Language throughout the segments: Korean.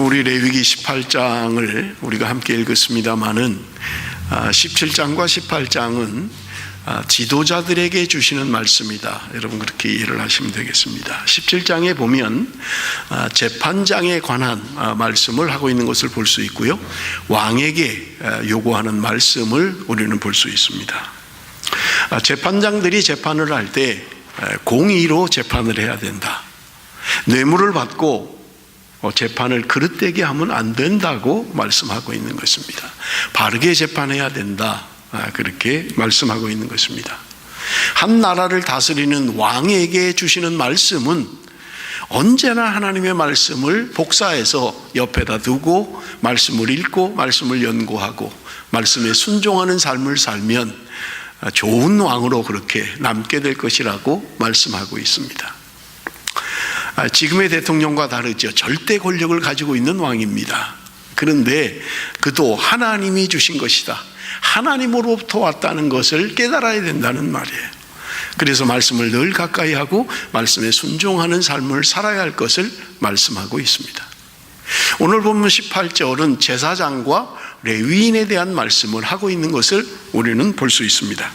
우리 레위기 18장을 우리가 함께 읽었습니다마는 17장과 18장은 지도자들에게 주시는 말씀이다. 여러분 그렇게 이해를 하시면 되겠습니다. 17장에 보면 재판장에 관한 말씀을 하고 있는 것을 볼 수 있고요, 왕에게 요구하는 말씀을 우리는 볼 수 있습니다. 재판장들이 재판을 할 때 공의로 재판을 해야 된다. 뇌물을 받고 재판을 그릇되게 하면 안 된다고 말씀하고 있는 것입니다. 바르게 재판해야 된다, 그렇게 말씀하고 있는 것입니다. 한 나라를 다스리는 왕에게 주시는 말씀은 언제나 하나님의 말씀을 복사해서 옆에다 두고 말씀을 읽고 말씀을 연구하고 말씀에 순종하는 삶을 살면 좋은 왕으로 그렇게 남게 될 것이라고 말씀하고 있습니다. 지금의 대통령과 다르죠. 절대 권력을 가지고 있는 왕입니다. 그런데 그도 하나님이 주신 것이다, 하나님으로부터 왔다는 것을 깨달아야 된다는 말이에요. 그래서 말씀을 늘 가까이 하고 말씀에 순종하는 삶을 살아야 할 것을 말씀하고 있습니다. 오늘 본문 18절은 제사장과 레위인에 대한 말씀을 하고 있는 것을 우리는 볼 수 있습니다.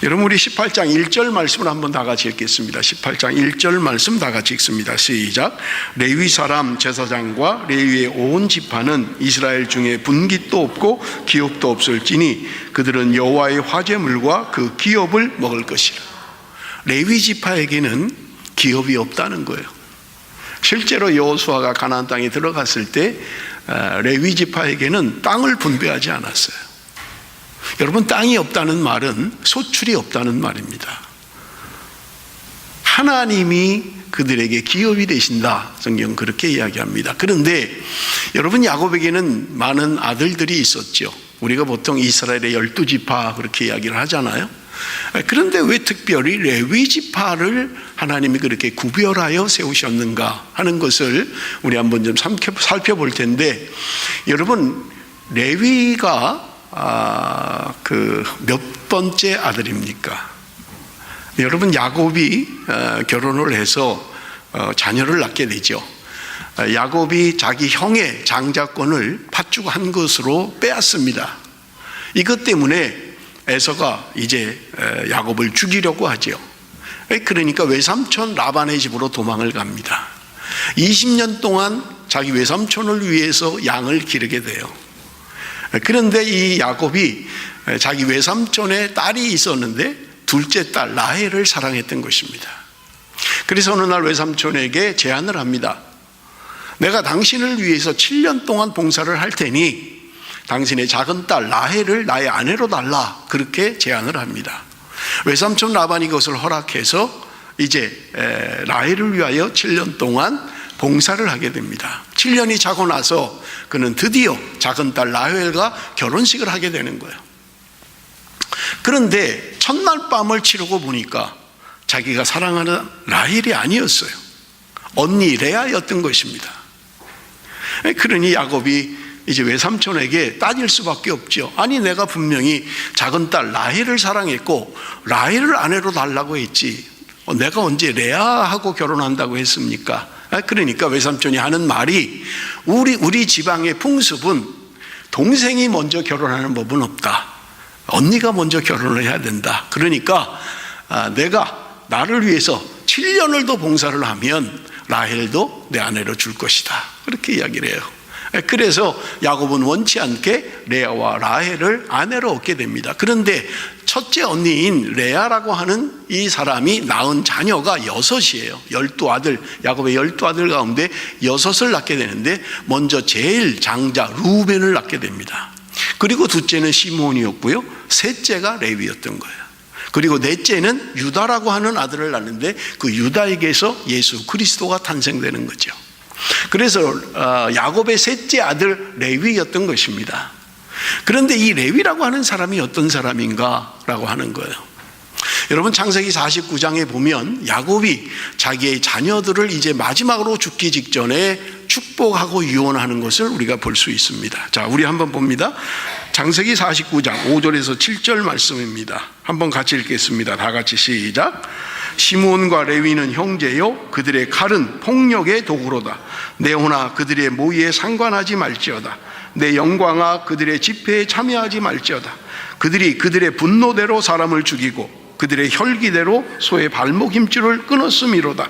여러분 우리 18장 1절 말씀을 한번 다 같이 읽겠습니다. 18장 1절 말씀 다 같이 읽습니다. 시작. 레위 사람 제사장과 레위의 온 지파는 이스라엘 중에 분깃도 없고 기업도 없을지니 그들은 여호와의 화제물과 그 기업을 먹을 것이라. 레위 지파에게는 기업이 없다는 거예요. 실제로 여호수아가 가나안 땅에 들어갔을 때 레위 지파에게는 땅을 분배하지 않았어요. 여러분, 땅이 없다는 말은 소출이 없다는 말입니다. 하나님이 그들에게 기업이 되신다, 성경 그렇게 이야기합니다. 그런데 여러분, 야곱에게는 많은 아들들이 있었죠. 우리가 보통 이스라엘의 12지파 그렇게 이야기를 하잖아요. 그런데 왜 특별히 레위 지파를 하나님이 그렇게 구별하여 세우셨는가 하는 것을 우리 한번 좀 살펴볼 텐데, 여러분 레위가 그 몇 번째 아들입니까? 여러분, 야곱이 결혼을 해서 자녀를 낳게 되죠. 야곱이 자기 형의 장자권을 팥주고 한 것으로 빼앗습니다. 이것 때문에 에서가 이제 야곱을 죽이려고 하죠. 그러니까 외삼촌 라반의 집으로 도망을 갑니다. 20년 동안 자기 외삼촌을 위해서 양을 기르게 돼요. 그런데 이 야곱이 자기 외삼촌의 딸이 있었는데 둘째 딸 라헬을 사랑했던 것입니다. 그래서 어느 날 외삼촌에게 제안을 합니다. 내가 당신을 위해서 7년 동안 봉사를 할 테니 당신의 작은 딸 라헬을 나의 아내로 달라, 그렇게 제안을 합니다. 외삼촌 라반이 그것을 허락해서 이제 라헬을 위하여 7년 동안 봉사를 하게 됩니다. 7년이 차고 나서 그는 드디어 작은 딸 라헬과 결혼식을 하게 되는 거예요. 그런데 첫날 밤을 치르고 보니까 자기가 사랑하는 라헬이 아니었어요. 언니 레아였던 것입니다. 그러니 야곱이 이제 외삼촌에게 따질 수밖에 없죠. 아니, 내가 분명히 작은 딸 라헬을 사랑했고 라헬을 아내로 달라고 했지, 내가 언제 레아하고 결혼한다고 했습니까? 그러니까 외삼촌이 하는 말이, 우리 지방의 풍습은 동생이 먼저 결혼하는 법은 없다, 언니가 먼저 결혼을 해야 된다. 그러니까 내가 나를 위해서 7년을 더 봉사를 하면 라헬도 내 아내로 줄 것이다, 그렇게 이야기를 해요. 그래서 야곱은 원치 않게 레아와 라헬을 아내로 얻게 됩니다. 그런데 첫째 언니인 레아라고 하는 이 사람이 낳은 자녀가 6이에요. 12아들, 야곱의 12아들 가운데 6을 낳게 되는데, 먼저 제일 장자 루벤을 낳게 됩니다. 그리고 둘째는 시몬이었고요, 셋째가 레위였던 거예요. 그리고 넷째는 유다라고 하는 아들을 낳는데 그 유다에게서 예수 그리스도가 탄생되는 거죠. 그래서 야곱의 셋째 아들 레위였던 것입니다. 그런데 이 레위라고 하는 사람이 어떤 사람인가 라고 하는 거예요. 여러분, 창세기 49장에 보면 야곱이 자기의 자녀들을 이제 마지막으로 죽기 직전에 축복하고 유언하는 것을 우리가 볼 수 있습니다. 자, 우리 한번 봅니다. 창세기 49장 5절에서 7절 말씀입니다. 한번 같이 읽겠습니다. 다 같이 시작. 시므온과 레위는 형제요 그들의 칼은 폭력의 도구로다. 내 호나 그들의 모의에 상관하지 말지어다. 내 영광아 그들의 집회에 참여하지 말지어다. 그들이 그들의 분노대로 사람을 죽이고 그들의 혈기대로 소의 발목 힘줄을 끊었음이로다.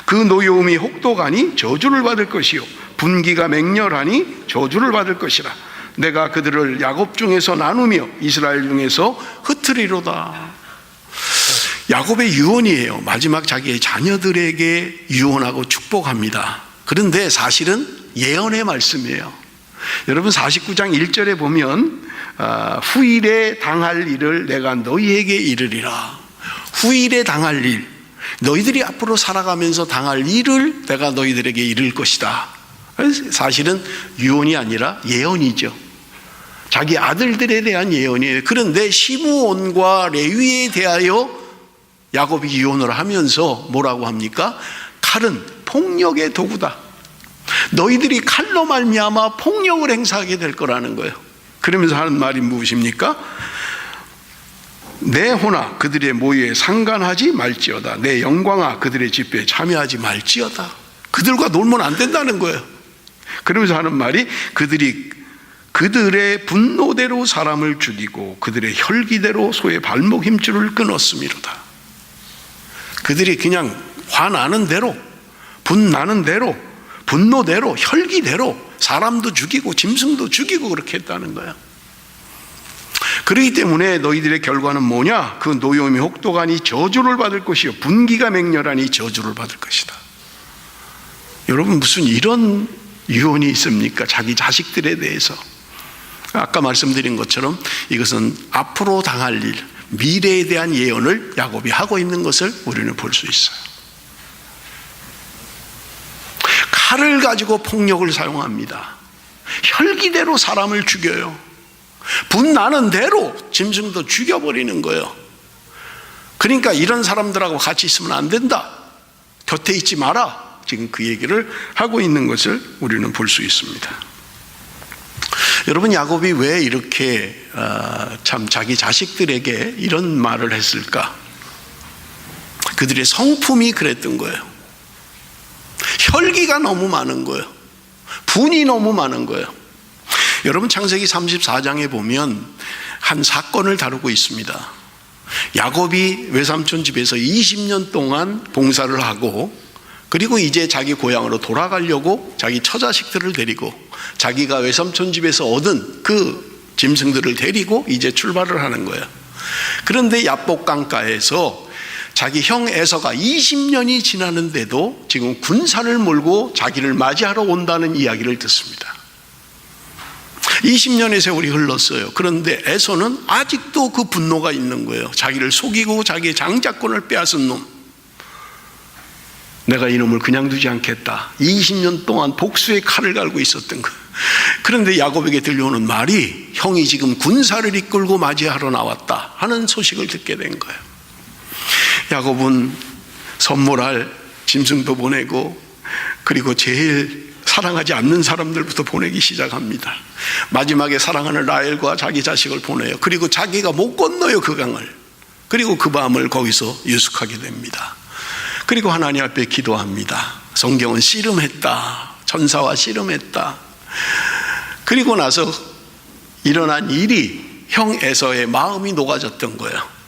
그 노여움이 혹독하니 저주를 받을 것이요 분기가 맹렬하니 저주를 받을 것이라. 내가 그들을 야곱 중에서 나누며 이스라엘 중에서 흩으리로다. 야곱의 유언이에요. 마지막 자기의 자녀들에게 유언하고 축복합니다. 그런데 사실은 예언의 말씀이에요. 여러분 49장 1절에 보면 후일에 당할 일을 내가 너희에게 이르리라. 후일에 당할 일, 너희들이 앞으로 살아가면서 당할 일을 내가 너희들에게 이를 것이다. 사실은 유언이 아니라 예언이죠. 자기 아들들에 대한 예언이에요. 그런데 시므온과 레위에 대하여 야곱이 유언을 하면서 뭐라고 합니까? 칼은 폭력의 도구다. 너희들이 칼로 말미암아 폭력을 행사하게 될 거라는 거예요. 그러면서 하는 말이 무엇입니까? 내 호나 그들의 모의에 상관하지 말지어다. 내 영광아 그들의 집회에 참여하지 말지어다. 그들과 놀면 안 된다는 거예요. 그러면서 하는 말이 그들이 그들의 분노대로 사람을 죽이고 그들의 혈기대로 소의 발목 힘줄을 끊었음이로다. 그들이 그냥 화나는 대로, 분나는 대로, 분노대로, 혈기대로 사람도 죽이고 짐승도 죽이고 그렇게 했다는 거야. 그렇기 때문에 너희들의 결과는 뭐냐? 그 노여움이 혹독하니 저주를 받을 것이요 분기가 맹렬하니 저주를 받을 것이다. 여러분 무슨 이런 유언이 있습니까? 자기 자식들에 대해서. 아까 말씀드린 것처럼 이것은 앞으로 당할 일, 미래에 대한 예언을 야곱이 하고 있는 것을 우리는 볼 수 있어요. 칼을 가지고 폭력을 사용합니다. 혈기대로 사람을 죽여요. 분나는 대로 짐승도 죽여버리는 거예요. 그러니까 이런 사람들하고 같이 있으면 안 된다. 곁에 있지 마라. 지금 그 얘기를 하고 있는 것을 우리는 볼 수 있습니다. 여러분 야곱이 왜 이렇게 참 자기 자식들에게 이런 말을 했을까? 그들의 성품이 그랬던 거예요. 혈기가 너무 많은 거예요. 분이 너무 많은 거예요. 여러분 창세기 34장에 보면 한 사건을 다루고 있습니다. 야곱이 외삼촌 집에서 20년 동안 봉사를 하고 그리고 이제 자기 고향으로 돌아가려고 자기 처자식들을 데리고 자기가 외삼촌 집에서 얻은 그 짐승들을 데리고 이제 출발을 하는 거예요. 그런데 야복 강가에서 자기 형 에서가 20년이 지났는데도 지금 군사를 몰고 자기를 맞이하러 온다는 이야기를 듣습니다. 20년의 세월이 흘렀어요. 그런데 에서는 아직도 그 분노가 있는 거예요. 자기를 속이고 자기의 장자권을 빼앗은 놈, 내가 이놈을 그냥 두지 않겠다. 20년 동안 복수의 칼을 갈고 있었던 거예요. 그런데 야곱에게 들려오는 말이 형이 지금 군사를 이끌고 맞이하러 나왔다 하는 소식을 듣게 된 거예요. 야곱은 선물할 짐승도 보내고 그리고 제일 사랑하지 않는 사람들부터 보내기 시작합니다. 마지막에 사랑하는 라헬과 자기 자식을 보내요. 그리고 자기가 못 건너요 그 강을. 그리고 그 밤을 거기서 유숙하게 됩니다. 그리고 하나님 앞에 기도합니다. 성경은 씨름했다. 천사와 씨름했다. 그리고 나서 일어난 일이 형 에서의 마음이 녹아졌던 거예요.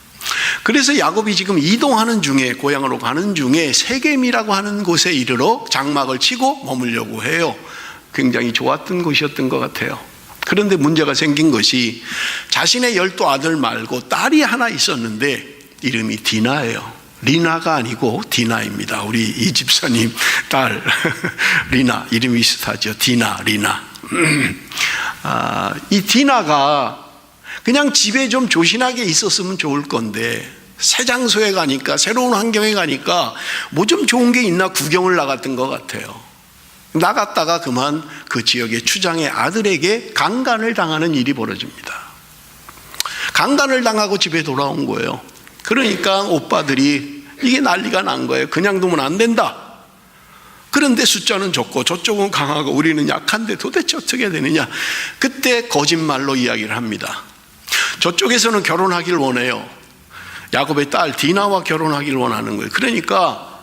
그래서 야곱이 지금 이동하는 중에 고향으로 가는 중에 세겜이라고 하는 곳에 이르러 장막을 치고 머물려고 해요. 굉장히 좋았던 곳이었던 것 같아요. 그런데 문제가 생긴 것이 자신의 12 아들 말고 딸이 하나 있었는데 이름이 디나예요. 리나가 아니고 디나입니다. 우리 이 집사님 딸 리나, 이름이 비슷하죠. 디나, 리나. 이 디나가 그냥 집에 좀 조신하게 있었으면 좋을 건데 새 장소에 가니까, 새로운 환경에 가니까 뭐 좀 좋은 게 있나 구경을 나갔던 것 같아요. 나갔다가 그만 그 지역의 추장의 아들에게 강간을 당하는 일이 벌어집니다. 강간을 당하고 집에 돌아온 거예요. 그러니까 오빠들이 이게 난리가 난 거예요. 그냥 두면 안 된다. 그런데 숫자는 적고 저쪽은 강하고 우리는 약한데 도대체 어떻게 되느냐. 그때 거짓말로 이야기를 합니다. 저쪽에서는 결혼하길 원해요. 야곱의 딸 디나와 결혼하기를 원하는 거예요. 그러니까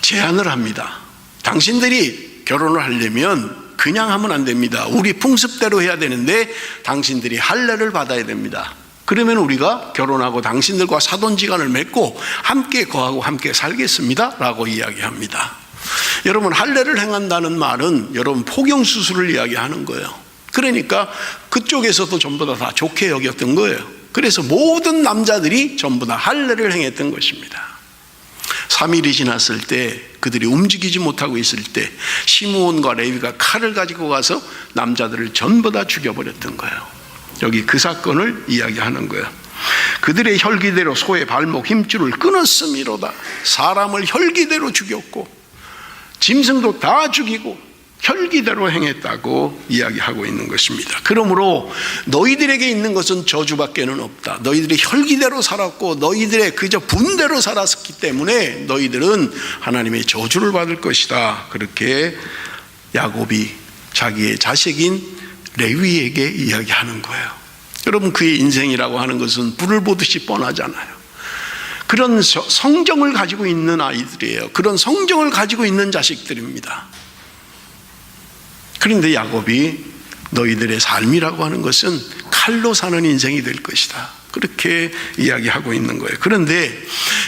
제안을 합니다. 당신들이 결혼을 하려면 그냥 하면 안 됩니다. 우리 풍습대로 해야 되는데 당신들이 할례를 받아야 됩니다. 그러면 우리가 결혼하고 당신들과 사돈지간을 맺고 함께 거하고 함께 살겠습니다 라고 이야기합니다. 여러분, 할례를 행한다는 말은 여러분 포경수술을 이야기하는 거예요. 그러니까 그쪽에서도 전부 다 좋게 여겼던 거예요. 그래서 모든 남자들이 전부 다 할례를 행했던 것입니다. 3일이 지났을 때 그들이 움직이지 못하고 있을 때 시므온과 레위가 칼을 가지고 가서 남자들을 전부 다 죽여버렸던 거예요. 여기 그 사건을 이야기하는 거예요. 그들의 혈기대로 소의 발목 힘줄을 끊었음이로다. 사람을 혈기대로 죽였고 짐승도 다 죽이고 혈기대로 행했다고 이야기하고 있는 것입니다. 그러므로 너희들에게 있는 것은 저주밖에는 없다. 너희들이 혈기대로 살았고 너희들의 그저 분대로 살았기 때문에 너희들은 하나님의 저주를 받을 것이다. 그렇게 야곱이 자기의 자식인 레위에게 이야기하는 거예요. 여러분, 그의 인생이라고 하는 것은 불을 보듯이 뻔하잖아요. 그런 성정을 가지고 있는 아이들이에요. 그런 성정을 가지고 있는 자식들입니다. 그런데 야곱이 너희들의 삶이라고 하는 것은 칼로 사는 인생이 될 것이다. 그렇게 이야기하고 있는 거예요. 그런데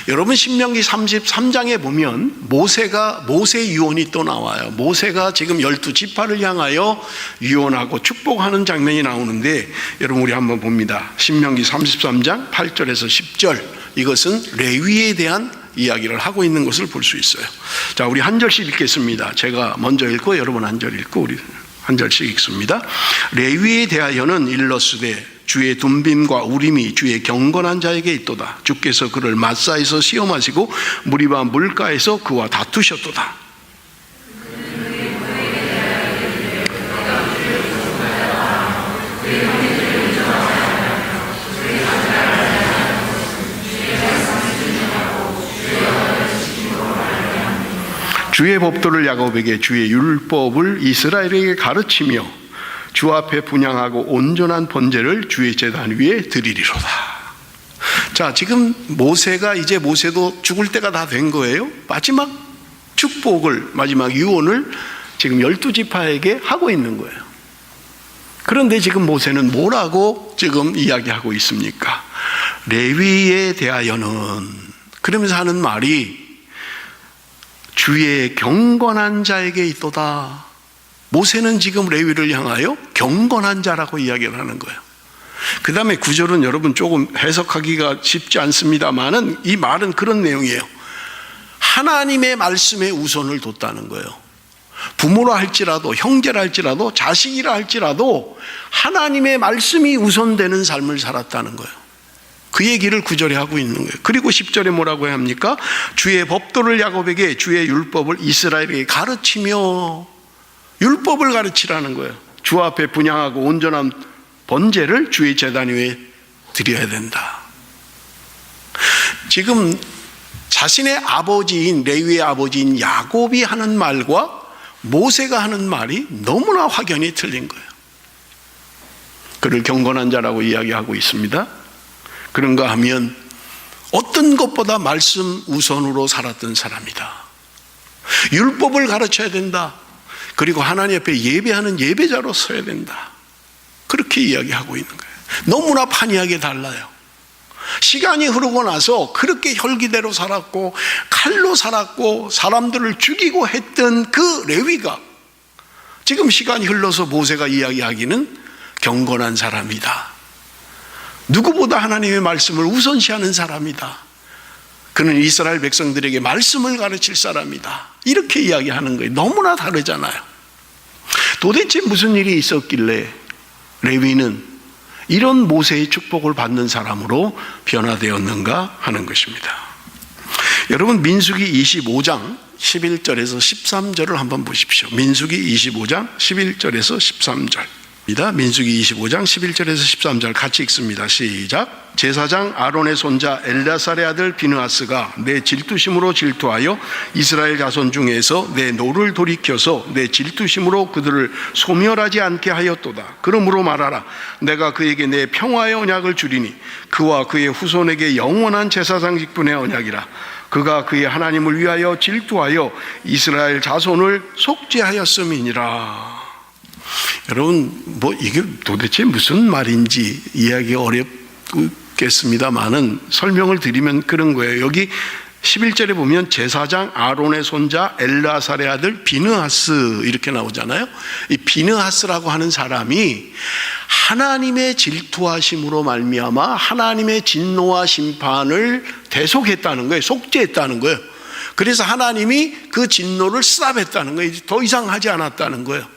여러분, 신명기 33장에 보면 모세 유언이 또 나와요. 모세가 지금 12지파를 향하여 유언하고 축복하는 장면이 나오는데 여러분, 우리 한번 봅니다. 신명기 33장 8절에서 10절. 이것은 레위에 대한 이야기를 하고 있는 것을 볼 수 있어요. 자, 우리 한 절씩 읽겠습니다. 제가 먼저 읽고 여러분 한 절 읽고 우리 한 절씩 읽습니다. 레위에 대하여는 일러스되 주의 둠빔과 우림이 주의 경건한 자에게 있도다. 주께서 그를 마사에서 시험하시고 무리바 물가에서 그와 다투셨도다. 주의 법도를 야곱에게 주의 율법을 이스라엘에게 가르치며 주 앞에 분향하고 온전한 번제를 주의 제단 위에 드리리로다. 자, 지금 모세도 죽을 때가 다 된 거예요. 마지막 축복을, 마지막 유언을 지금 12지파에게 하고 있는 거예요. 그런데 지금 모세는 뭐라고 지금 이야기하고 있습니까? 레위에 대하여는, 그러면서 하는 말이 주의 경건한 자에게 있도다. 모세는 지금 레위를 향하여 경건한 자라고 이야기를 하는 거예요. 그 다음에 구절은 여러분 조금 해석하기가 쉽지 않습니다만은 이 말은 그런 내용이에요. 하나님의 말씀에 우선을 뒀다는 거예요. 부모라 할지라도, 형제라 할지라도, 자식이라 할지라도 하나님의 말씀이 우선되는 삶을 살았다는 거예요. 그 얘기를 9절에 하고 있는 거예요. 그리고 10절에 뭐라고 합니까? 주의 법도를 야곱에게 주의 율법을 이스라엘에게 가르치며, 율법을 가르치라는 거예요. 주 앞에 분향하고 온전한 번제를 주의 제단 위에 드려야 된다. 지금 자신의 아버지인 레위의 아버지인 야곱이 하는 말과 모세가 하는 말이 너무나 확연히 틀린 거예요. 그를 경건한 자라고 이야기하고 있습니다. 그런가 하면 어떤 것보다 말씀 우선으로 살았던 사람이다. 율법을 가르쳐야 된다. 그리고 하나님 앞에 예배하는 예배자로 서야 된다. 그렇게 이야기하고 있는 거예요. 너무나 판이하게 달라요. 시간이 흐르고 나서 그렇게 혈기대로 살았고 칼로 살았고 사람들을 죽이고 했던 그 레위가 지금 시간이 흘러서 모세가 이야기하기는 경건한 사람이다. 누구보다 하나님의 말씀을 우선시하는 사람이다. 그는 이스라엘 백성들에게 말씀을 가르칠 사람이다. 이렇게 이야기하는 거예요. 너무나 다르잖아요. 도대체 무슨 일이 있었길래 레위는 이런 모세의 축복을 받는 사람으로 변화되었는가 하는 것입니다. 여러분, 민수기 25장 11절에서 13절을 한번 보십시오. 민수기 25장 11절에서 13절. 민수기 25장 11절에서 13절 같이 읽습니다. 시작. 제사장 아론의 손자 엘르아살의 아들 비느하스가 내 질투심으로 질투하여 이스라엘 자손 중에서 내 노를 돌이켜서 내 질투심으로 그들을 소멸하지 않게 하였도다. 그러므로 말하라. 내가 그에게 내 평화의 언약을 주리니 그와 그의 후손에게 영원한 제사장 직분의 언약이라. 그가 그의 하나님을 위하여 질투하여 이스라엘 자손을 속죄하였음이니라. 여러분, 이게 도대체 무슨 말인지 이해하기 어렵겠습니다만은 설명을 드리면 그런 거예요. 여기 11절에 보면 제사장 아론의 손자 엘르아살의 아들 비느하스 이렇게 나오잖아요. 이 비느하스라고 하는 사람이 하나님의 질투하심으로 말미암아 하나님의 진노와 심판을 대속했다는 거예요. 속죄했다는 거예요. 그래서 하나님이 그 진노를 스탑했다는 거예요. 더 이상 하지 않았다는 거예요.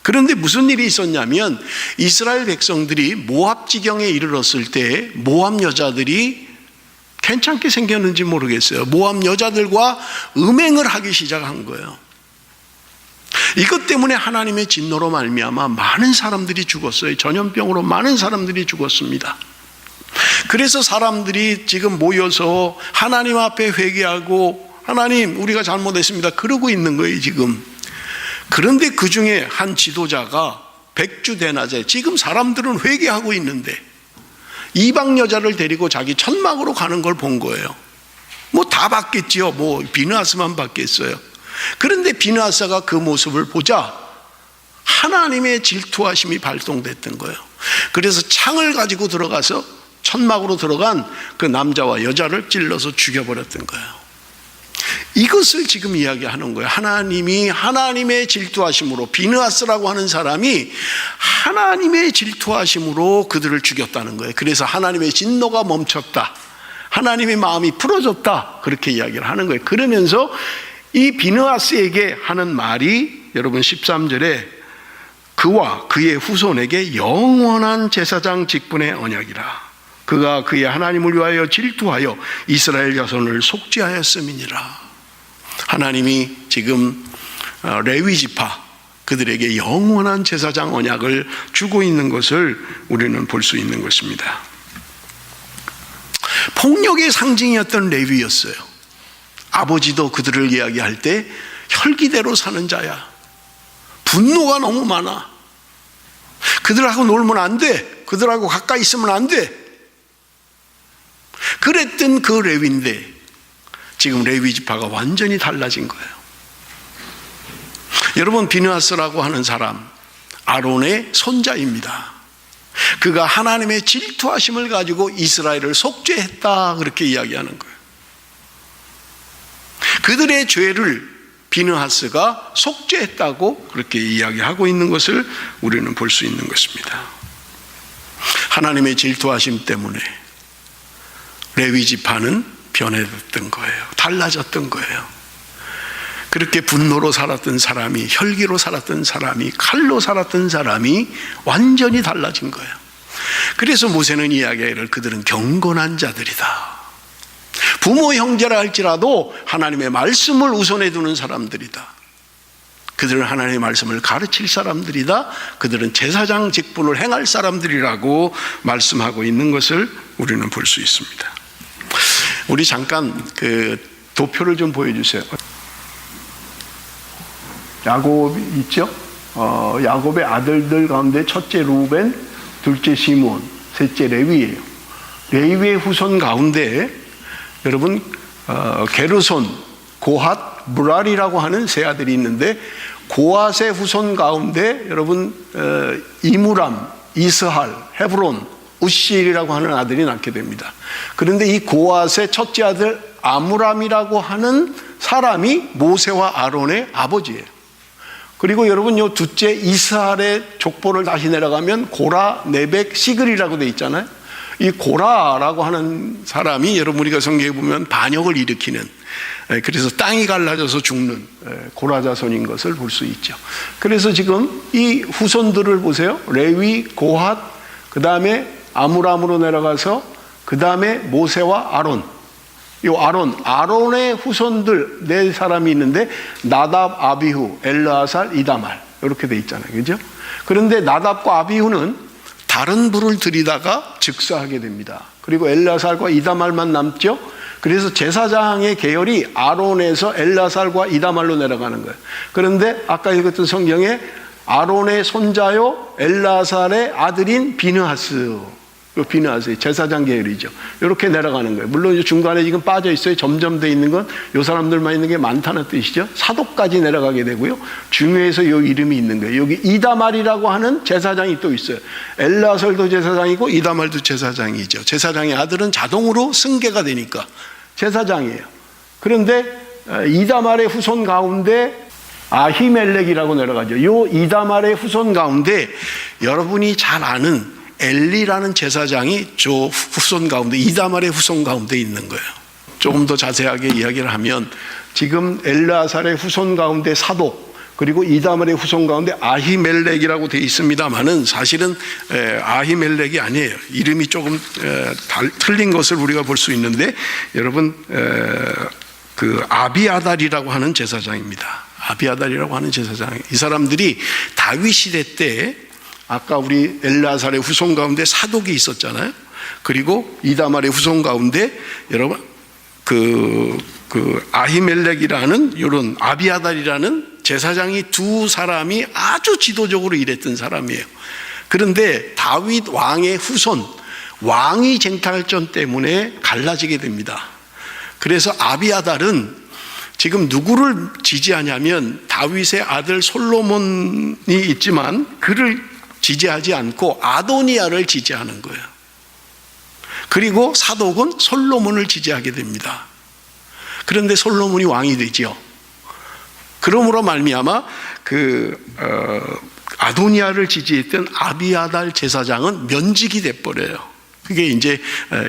그런데 무슨 일이 있었냐면 이스라엘 백성들이 모압 지경에 이르렀을 때 모압 여자들이 괜찮게 생겼는지 모르겠어요. 모압 여자들과 음행을 하기 시작한 거예요. 이것 때문에 하나님의 진노로 말미암아 많은 사람들이 죽었어요. 전염병으로 많은 사람들이 죽었습니다. 그래서 사람들이 지금 모여서 하나님 앞에 회개하고 하나님 우리가 잘못했습니다 그러고 있는 거예요 지금. 그런데 그 중에 한 지도자가 백주대낮에 지금 사람들은 회개하고 있는데 이방 여자를 데리고 자기 천막으로 가는 걸 본 거예요. 다 봤겠지요. 비느하스만 봤겠어요. 그런데 비느하스가 그 모습을 보자 하나님의 질투하심이 발동됐던 거예요. 그래서 창을 가지고 들어가서 천막으로 들어간 그 남자와 여자를 찔러서 죽여버렸던 거예요. 이것을 지금 이야기하는 거예요. 하나님이 하나님의 질투하심으로 비느하스라고 하는 사람이 하나님의 질투하심으로 그들을 죽였다는 거예요. 그래서 하나님의 진노가 멈췄다. 하나님의 마음이 풀어졌다. 그렇게 이야기를 하는 거예요. 그러면서 이 비느하스에게 하는 말이 여러분 13절에 그와 그의 후손에게 영원한 제사장 직분의 언약이라. 그가 그의 하나님을 위하여 질투하여 이스라엘 자손을 속죄하였음이니라. 하나님이 지금 레위 지파 그들에게 영원한 제사장 언약을 주고 있는 것을 우리는 볼 수 있는 것입니다. 폭력의 상징이었던 레위였어요. 아버지도 그들을 이야기할 때 혈기대로 사는 자야. 분노가 너무 많아. 그들하고 놀면 안 돼. 그들하고 가까이 있으면 안 돼. 그랬던 그 레위인데 지금 레위 지파가 완전히 달라진 거예요. 여러분 비느하스라고 하는 사람 아론의 손자입니다. 그가 하나님의 질투하심을 가지고 이스라엘을 속죄했다 그렇게 이야기하는 거예요. 그들의 죄를 비느하스가 속죄했다고 그렇게 이야기하고 있는 것을 우리는 볼 수 있는 것입니다. 하나님의 질투하심 때문에 레위 지파는 변해졌던 거예요. 달라졌던 거예요. 그렇게 분노로 살았던 사람이, 혈기로 살았던 사람이, 칼로 살았던 사람이 완전히 달라진 거예요. 그래서 모세는 이야기를 그들은 경건한 자들이다. 부모 형제라 할지라도 하나님의 말씀을 우선해 두는 사람들이다. 그들은 하나님의 말씀을 가르칠 사람들이다. 그들은 제사장 직분을 행할 사람들이라고 말씀하고 있는 것을 우리는 볼 수 있습니다. 우리 잠깐 그 도표를 좀 보여주세요. 야곱 있죠? 야곱의 아들들 가운데 첫째 루벤, 둘째 시몬, 셋째 레위예요. 레위의 후손 가운데 여러분 게르손, 고핫, 무랄이라고 하는 세 아들이 있는데 고핫의 후손 가운데 여러분 이무람, 이스할, 헤브론, 우시엘이라고 하는 아들이 낳게 됩니다. 그런데 이 고핫의 첫째 아들 아므람이라고 하는 사람이 모세와 아론의 아버지예요. 그리고 여러분 요 둘째 이스할의 족보를 다시 내려가면 고라, 네벡, 시글이라고 돼 있잖아요. 이 고라라고 하는 사람이 여러분 우리가 성경에 보면 반역을 일으키는, 그래서 땅이 갈라져서 죽는 고라 자손인 것을 볼 수 있죠. 그래서 지금 이 후손들을 보세요. 레위, 고핫, 그 다음에 아므람으로 내려가서 그 다음에 모세와 아론. 이 아론의 후손들 네 사람이 있는데 나답, 아비후, 엘르아살, 이다말. 이렇게 돼 있잖아요. 그죠? 그런데 나답과 아비후는 다른 불을 들이다가 즉사하게 됩니다. 그리고 엘르아살과 이다말만 남죠. 그래서 제사장의 계열이 아론에서 엘르아살과 이다말로 내려가는 거예요. 그런데 아까 읽었던 성경에 아론의 손자요 엘르아살의 아들인 비느하스, 제사장 계열이죠. 이렇게 내려가는 거예요. 물론 이제 중간에 지금 빠져 있어요. 점점 돼 있는 건 이 사람들만 있는 게 많다는 뜻이죠. 사독까지 내려가게 되고요. 중요해서 이 이름이 있는 거예요. 여기 이다말이라고 하는 제사장이 또 있어요. 엘르아살도 제사장이고 이다말도 제사장이죠. 제사장의 아들은 자동으로 승계가 되니까 제사장이에요. 그런데 이다말의 후손 가운데 아히멜렉이라고 내려가죠. 이 이다말의 후손 가운데 여러분이 잘 아는 엘리라는 제사장이 저 후손 가운데, 이다말의 후손 가운데 있는 거예요. 조금 더 자세하게 이야기를 하면 지금 엘르아살의 후손 가운데 사독, 그리고 이다말의 후손 가운데 아히멜렉이라고 되어 있습니다만은 사실은 아히멜렉이 아니에요. 이름이 조금 틀린 것을 우리가 볼 수 있는데, 여러분 그 아비아달이라고 하는 제사장입니다. 아비아달이라고 하는 제사장. 이 사람들이 다윗 시대 때 아까 우리 엘르아살의 후손 가운데 사독이 있었잖아요. 그리고 이다말의 후손 가운데 여러분 그 아히멜렉이라는 이런 아비아달이라는 제사장이 두 사람이 아주 지도적으로 일했던 사람이에요. 그런데 다윗 왕의 후손, 왕위 쟁탈전 때문에 갈라지게 됩니다. 그래서 아비아달은 지금 누구를 지지하냐면 다윗의 아들 솔로몬이 있지만 그를 지지하지 않고 아도니아를 지지하는 거예요. 그리고 사독은 솔로몬을 지지하게 됩니다. 그런데 솔로몬이 왕이 되지요. 그러므로 말미암아 아도니아를 지지했던 아비아달 제사장은 면직이 돼버려요. 그게 이제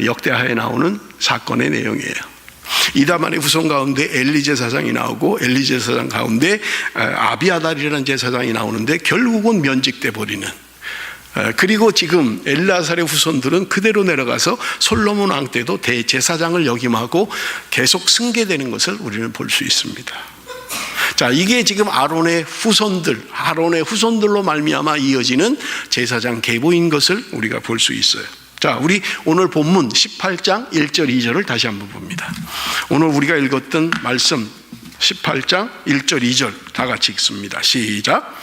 역대하에 나오는 사건의 내용이에요. 이다말의 후손 가운데 엘리 제사장이 나오고 엘리 제사장 가운데 아비아달이라는 제사장이 나오는데 결국은 면직돼 버리는. 그리고 지금 엘르아살의 후손들은 그대로 내려가서 솔로몬 왕 때도 대제사장을 역임하고 계속 승계되는 것을 우리는 볼 수 있습니다. 자, 이게 지금 아론의 후손들로 말미암아 이어지는 제사장 계보인 것을 우리가 볼 수 있어요. 자, 우리 오늘 본문 18장 1절 2절을 다시 한번 봅니다. 오늘 우리가 읽었던 말씀 18장 1절 2절 다 같이 읽습니다. 시작.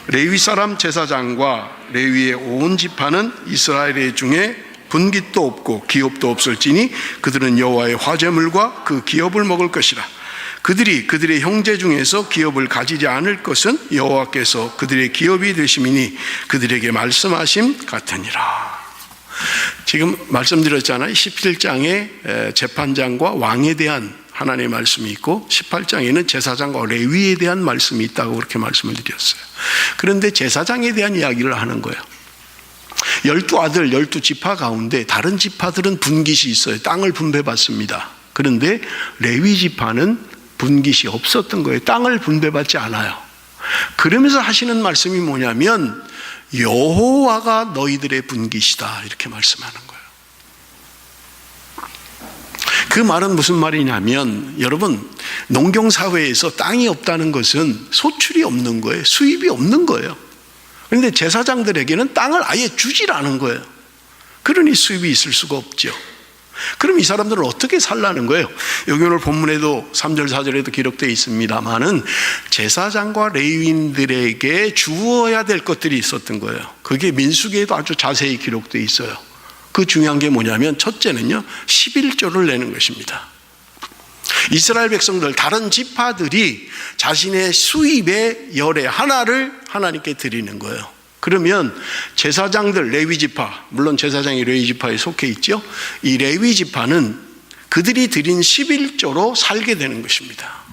레위 사람 제사장과 레위의 온 지파는 이스라엘 중에 분깃도 없고 기업도 없을지니 그들은 여호와의 화제물과 그 기업을 먹을 것이라. 그들이 그들의 형제 중에서 기업을 가지지 않을 것은 여호와께서 그들의 기업이 되심이니 그들에게 말씀하심 같으니라. 지금 말씀드렸잖아요. 17장에 재판장과 왕에 대한 하나님의 말씀이 있고 18장에는 제사장과 레위에 대한 말씀이 있다고 그렇게 말씀을 드렸어요. 그런데 제사장에 대한 이야기를 하는 거예요. 12아들 12지파 가운데 다른 지파들은 분깃이 있어요. 땅을 분배받습니다. 그런데 레위 지파는 분깃이 없었던 거예요. 땅을 분배받지 않아요. 그러면서 하시는 말씀이 뭐냐면 여호와가 너희들의 분깃이다 이렇게 말씀하는 거예요. 그 말은 무슨 말이냐면 여러분 농경사회에서 땅이 없다는 것은 소출이 없는 거예요. 수입이 없는 거예요. 그런데 제사장들에게는 땅을 아예 주질 않은 거예요. 그러니 수입이 있을 수가 없죠. 그럼 이 사람들은 어떻게 살라는 거예요? 여기 오늘 본문에도 3절 4절에도 기록되어 있습니다마는 제사장과 레위인들에게 주어야 될 것들이 있었던 거예요. 그게 민수기에도 아주 자세히 기록되어 있어요. 그 중요한 게 뭐냐면 첫째는요 11조를 내는 것입니다. 이스라엘 백성들 다른 지파들이 자신의 수입의 열의 하나를 하나님께 드리는 거예요. 그러면 제사장들 레위 지파, 물론 제사장이 레위 지파에 속해 있죠. 이 레위 지파는 그들이 드린 11조로 살게 되는 것입니다.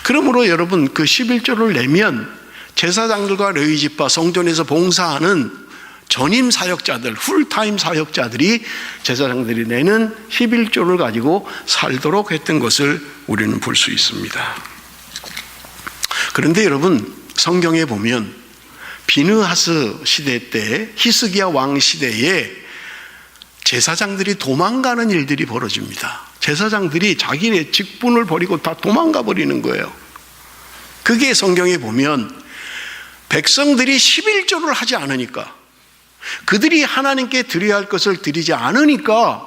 그러므로 여러분 그 11조를 내면 제사장들과 레위 지파 성전에서 봉사하는 전임 사역자들, 풀타임 사역자들이 제사장들이 내는 11조를 가지고 살도록 했던 것을 우리는 볼 수 있습니다. 그런데 여러분 성경에 보면 비느하스 시대 때 히스기야 왕 시대에 제사장들이 도망가는 일들이 벌어집니다. 제사장들이 자기네 직분을 버리고 다 도망가 버리는 거예요. 그게 성경에 보면 백성들이 11조를 하지 않으니까, 그들이 하나님께 드려야 할 것을 드리지 않으니까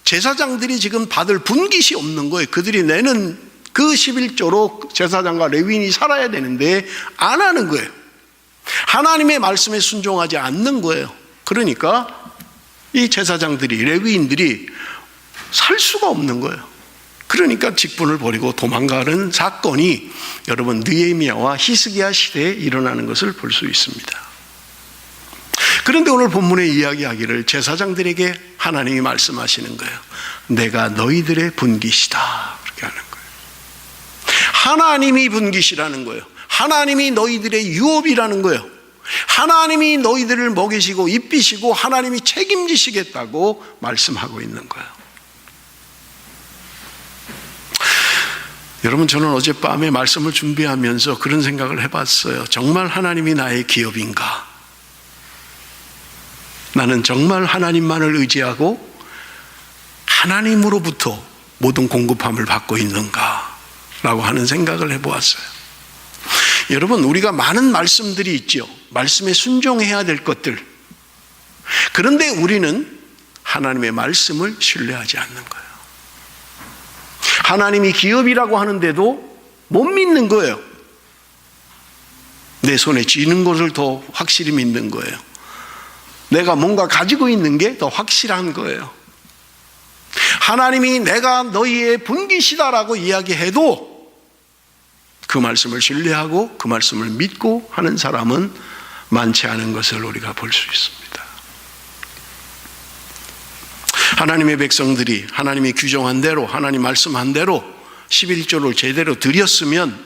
제사장들이 지금 받을 분깃이 없는 거예요. 그들이 내는 그 11조로 제사장과 레위인이 살아야 되는데 안 하는 거예요. 하나님의 말씀에 순종하지 않는 거예요. 그러니까 이 제사장들이, 레위인들이 살 수가 없는 거예요. 그러니까 직분을 버리고 도망가는 사건이 여러분 느헤미야와 히스기야 시대에 일어나는 것을 볼 수 있습니다. 그런데 오늘 본문의 이야기하기를 제사장들에게 하나님이 말씀하시는 거예요. 내가 너희들의 분깃이다, 그렇게 하는 거예요. 하나님이 분깃이라는 거예요. 하나님이 너희들의 유업이라는 거예요. 하나님이 너희들을 먹이시고 입히시고 하나님이 책임지시겠다고 말씀하고 있는 거예요. 여러분, 저는 어젯밤에 말씀을 준비하면서 그런 생각을 해봤어요. 정말 하나님이 나의 기업인가? 나는 정말 하나님만을 의지하고 하나님으로부터 모든 공급함을 받고 있는가? 라고 하는 생각을 해보았어요. 여러분, 우리가 많은 말씀들이 있죠. 말씀에 순종해야 될 것들. 그런데 우리는 하나님의 말씀을 신뢰하지 않는 거예요. 하나님이 기업이라고 하는데도 못 믿는 거예요. 내 손에 쥐는 것을 더 확실히 믿는 거예요. 내가 뭔가 가지고 있는 게 더 확실한 거예요. 하나님이 내가 너희의 분깃이다라고 이야기해도 그 말씀을 신뢰하고 그 말씀을 믿고 하는 사람은 많지 않은 것을 우리가 볼 수 있습니다. 하나님의 백성들이 하나님이 규정한 대로, 하나님 말씀한 대로 11조를 제대로 드렸으면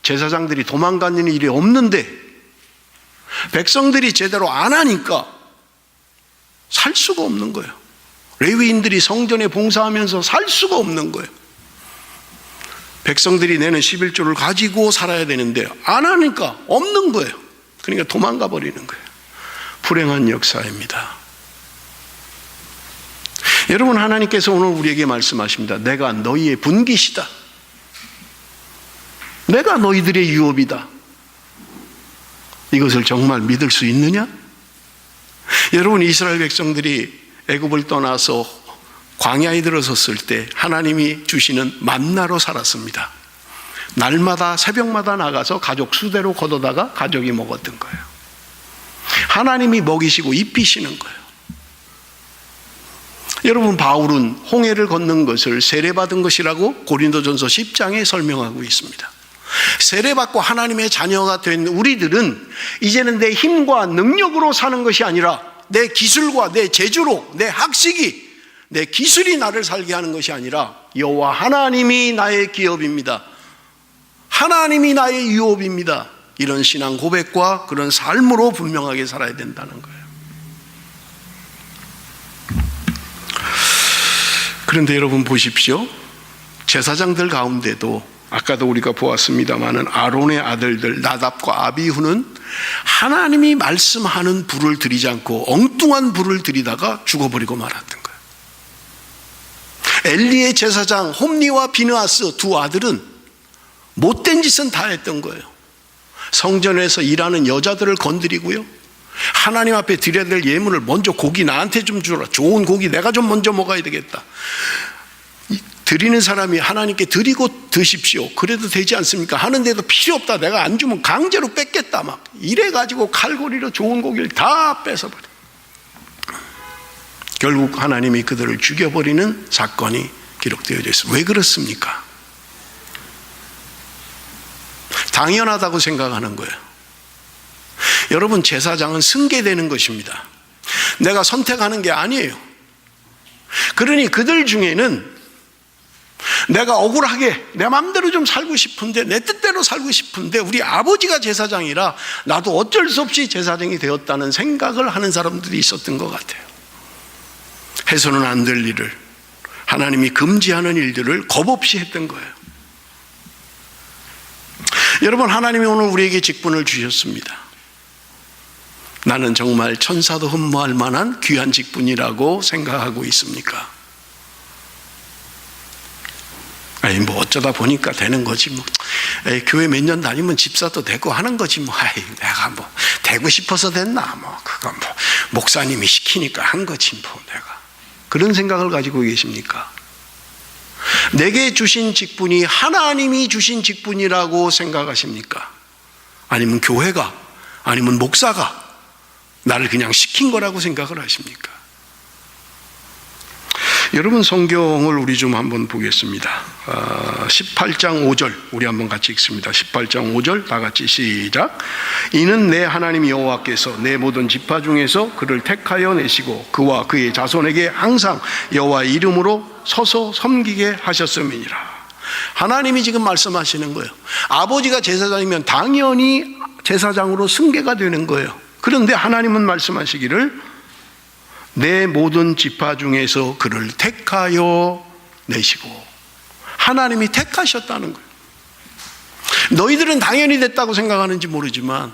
제사장들이 도망가는 일이 없는데 백성들이 제대로 안 하니까 살 수가 없는 거예요. 레위인들이 성전에 봉사하면서 살 수가 없는 거예요. 백성들이 내는 11조를 가지고 살아야 되는데 안 하니까 없는 거예요. 그러니까 도망가 버리는 거예요. 불행한 역사입니다. 여러분, 하나님께서 오늘 우리에게 말씀하십니다. 내가 너희의 분깃이다. 내가 너희들의 유업이다. 이것을 정말 믿을 수 있느냐? 여러분, 이스라엘 백성들이 애굽을 떠나서 광야에 들어섰을 때 하나님이 주시는 만나로 살았습니다. 날마다 새벽마다 나가서 가족 수대로 걷어다가 가족이 먹었던 거예요. 하나님이 먹이시고 입히시는 거예요. 여러분, 바울은 홍해를 걷는 것을 세례받은 것이라고 고린도전서 10장에 설명하고 있습니다. 세례받고 하나님의 자녀가 된 우리들은 이제는 내 힘과 능력으로 사는 것이 아니라 내 기술과 내 재주로, 내 학식이, 내 기술이 나를 살게 하는 것이 아니라 여호와 하나님이 나의 기업입니다. 하나님이 나의 유업입니다. 이런 신앙 고백과 그런 삶으로 분명하게 살아야 된다는 거예요. 그런데 여러분 보십시오. 제사장들 가운데도 아까도 우리가 보았습니다마는 아론의 아들들 나답과 아비후는 하나님이 말씀하는 불을 들이지 않고 엉뚱한 불을 들이다가 죽어버리고 말았던 거예요. 엘리의 제사장 홈니와 비느하스 두 아들은 못된 짓은 다 했던 거예요. 성전에서 일하는 여자들을 건드리고요, 하나님 앞에 드려야 될 예물을 먼저 고기 나한테 좀 주라, 좋은 고기 내가 좀 먼저 먹어야 되겠다. 드리는 사람이 하나님께 드리고 드십시오, 그래도 되지 않습니까? 하는데도 필요 없다, 내가 안 주면 강제로 뺏겠다, 막 이래가지고 칼고리로 좋은 고기를 다 뺏어버려. 결국 하나님이 그들을 죽여버리는 사건이 기록되어져 있습니다. 왜 그렇습니까? 당연하다고 생각하는 거예요. 여러분, 제사장은 승계되는 것입니다. 내가 선택하는 게 아니에요. 그러니 그들 중에는 내가 억울하게 내 마음대로 좀 살고 싶은데, 내 뜻대로 살고 싶은데 우리 아버지가 제사장이라 나도 어쩔 수 없이 제사장이 되었다는 생각을 하는 사람들이 있었던 것 같아요. 해서는 안 될 일을, 하나님이 금지하는 일들을 겁없이 했던 거예요. 여러분, 하나님이 오늘 우리에게 직분을 주셨습니다. 나는 정말 천사도 흠모할 만한 귀한 직분이라고 생각하고 있습니까? 아멘. 뭐 어쩌다 보니까 되는 거지 뭐. 교회 몇 년 다니면 집사도 되고 하는 거지 뭐. 내가 뭐 되고 싶어서 됐나 뭐. 그건 뭐 목사님이 시키니까 한 거지 뭐. 내가 그런 생각을 가지고 계십니까? 내게 주신 직분이 하나님이 주신 직분이라고 생각하십니까? 아니면 교회가, 아니면 목사가 나를 그냥 시킨 거라고 생각을 하십니까? 여러분, 성경을 우리 좀 한번 보겠습니다. 18장 5절 우리 한번 같이 읽습니다. 18장 5절 다 같이 시작. 이는 내 하나님 여호와께서 내 모든 지파 중에서 그를 택하여 내시고 그와 그의 자손에게 항상 여호와의 이름으로 서서 섬기게 하셨음이니라. 하나님이 지금 말씀하시는 거예요. 아버지가 제사장이면 당연히 제사장으로 승계가 되는 거예요. 그런데 하나님은 말씀하시기를 내 모든 지파 중에서 그를 택하여 내시고, 하나님이 택하셨다는 거예요. 너희들은 당연히 됐다고 생각하는지 모르지만,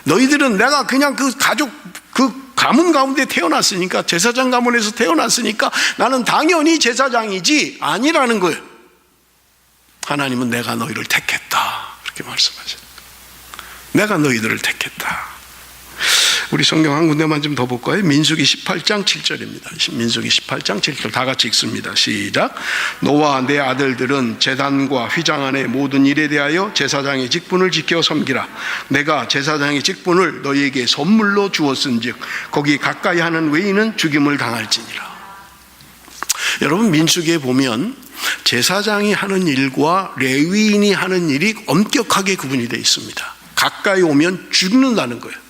너희들은 내가 그냥 그 가족, 그 가문 가운데 태어났으니까, 제사장 가문에서 태어났으니까 나는 당연히 제사장이지 아니라는 거예요. 하나님은 내가 너희를 택했다 그렇게 말씀하셨어요. 내가 너희들을 택했다. 우리 성경 한 군데만 좀 더 볼까요? 민수기 18장 7절입니다. 민수기 18장 7절 다 같이 읽습니다. 시작. 너와 내 아들들은 제단과 휘장 안의 모든 일에 대하여 제사장의 직분을 지켜 섬기라. 내가 제사장의 직분을 너희에게 선물로 주었은즉 거기 가까이 하는 외인은 죽임을 당할지니라. 여러분, 민수기에 보면 제사장이 하는 일과 레위인이 하는 일이 엄격하게 구분이 되어 있습니다. 가까이 오면 죽는다는 거예요.